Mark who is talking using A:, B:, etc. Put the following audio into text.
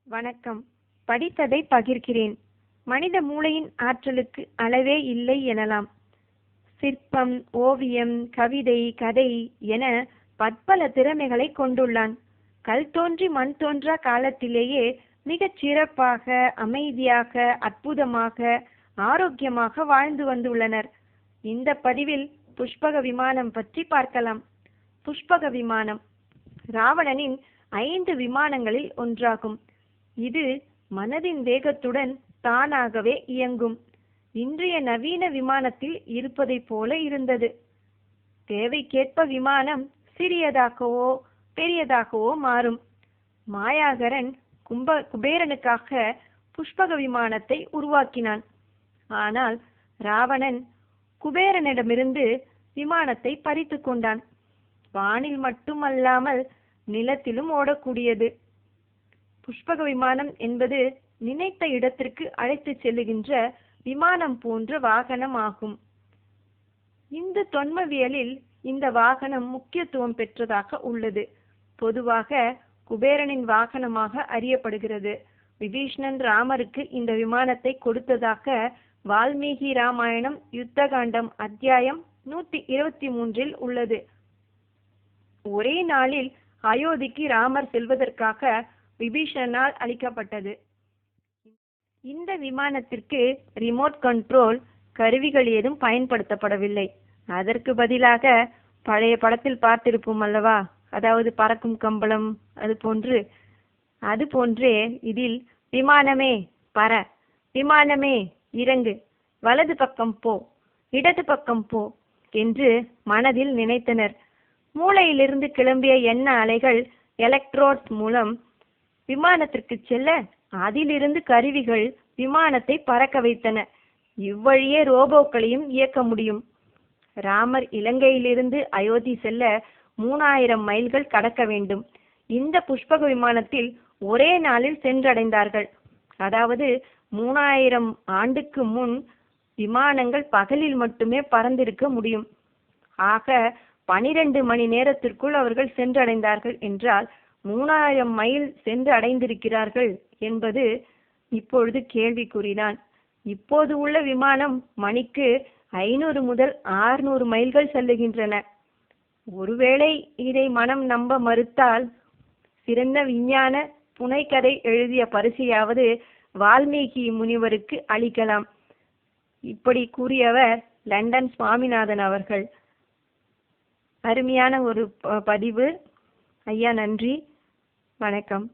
A: வணக்கம். படித்ததை பகிர்கிறேன். மனித மூளையின் ஆற்றலுக்கு அளவே இல்லை எனலாம். சிற்பம், ஓவியம், கவிதை, கதை என பற்பல திறமைகளை கொண்டுள்ளான். கல் தோன்றி மண் தோன்றா காலத்திலேயே மிகச் சிறப்பாக, அமைதியாக, அற்புதமாக, ஆரோக்கியமாக வாழ்ந்து வந்துள்ளனர். இந்த பதிவில் புஷ்பக விமானம் பற்றி பார்க்கலாம். புஷ்பக விமானம் ராவணனின் 5 விமானங்களில் ஒன்றாகும். இது மனதின் வேகத்துடன் தானாகவே இயங்கும். இன்றைய நவீன விமானத்தில் இருப்பதைப் போல இருந்தது. தேவைக்கேற்ப விமானம் சிறியதாகவோ பெரியதாகவோ மாறும். மாயாகரன் குபேரனுக்காக புஷ்பக விமானத்தை உருவாக்கினான். ஆனால் ராவணன் குபேரனிடமிருந்து விமானத்தை பறித்து கொண்டான். வானில் மட்டுமல்லாமல் நிலத்திலும் ஓடக்கூடியது. புஷ்பக விமானம் என்பது நினைத்த இடத்திற்கு அழைத்து செல்லுகின்ற விமானம் போன்ற வாகனம் ஆகும். இந்து தொன்மவியலில் இந்த வாகனம் முக்கியத்துவம் பெற்றதாக உள்ளது. பொதுவாக குபேரனின் வாகனமாக அறியப்படுகிறது. விபீஷணன் ராமருக்கு இந்த விமானத்தை கொடுத்ததாக வால்மீகி ராமாயணம் யுத்தகாண்டம் அத்தியாயம் 123 உள்ளது. ஒரே நாளில் அயோத்திக்கு ராமர் செல்வதற்காக விபீஷணனால் அளிக்கப்பட்டது. இந்த விமானத்திற்கு ரிமோட் கண்ட்ரோல் கருவிகள் ஏதும் பயன்படுத்தப்படவில்லை. அதற்கு பதிலாக பழைய படத்தில் பார்த்திருப்போம் அல்லவா, அதாவது பறக்கும் கம்பளம், அது போன்றே இதில் விமானமே பற, விமானமே இறங்கு, வலது பக்கம் போ, இடது பக்கம் போ என்று மனதில் நினைத்தனர். மூளையிலிருந்து கிளம்பிய எண்ண அலைகள் எலக்ட்ரோட்ஸ் மூலம் விமானத்திற்கு செல்ல, அதிலிருந்து கருவிகள் விமானத்தை பறக்க வைத்தன. இவ்வழியே ரோபோக்களையும் இயக்க முடியும். ராமர் இலங்கையிலிருந்து அயோத்தி செல்ல 3000 மைல்கள் கடக்க வேண்டும். இந்த புஷ்பக விமானத்தில் ஒரே நாளில் சென்றடைந்தார்கள். அதாவது 3000 ஆண்டுக்கு முன் விமானங்கள் பகலில் மட்டுமே பறந்திருக்க முடியும். ஆக 12 மணி நேரத்திற்குள் அவர்கள் சென்றடைந்தார்கள் என்றால் 3000 மைல் சென்று அடைந்திருக்கிறார்கள் என்பது இப்பொழுது கேள்விக்குறிதான். இப்போது உள்ள விமானம் மணிக்கு 500 முதல் 600 மைல்கள் செல்லுகின்றன. ஒருவேளை இதை மனம் நம்ப மறுத்தால் சிறந்த விஞ்ஞான புனைகதை எழுதிய பரிசையாவது வால்மீகி முனிவருக்கு அளிக்கலாம். இப்படி கூறியவர் லண்டன் சுவாமிநாதன் அவர்கள். அருமையான ஒரு பதிவு ஐயா. நன்றி, வணக்கம்.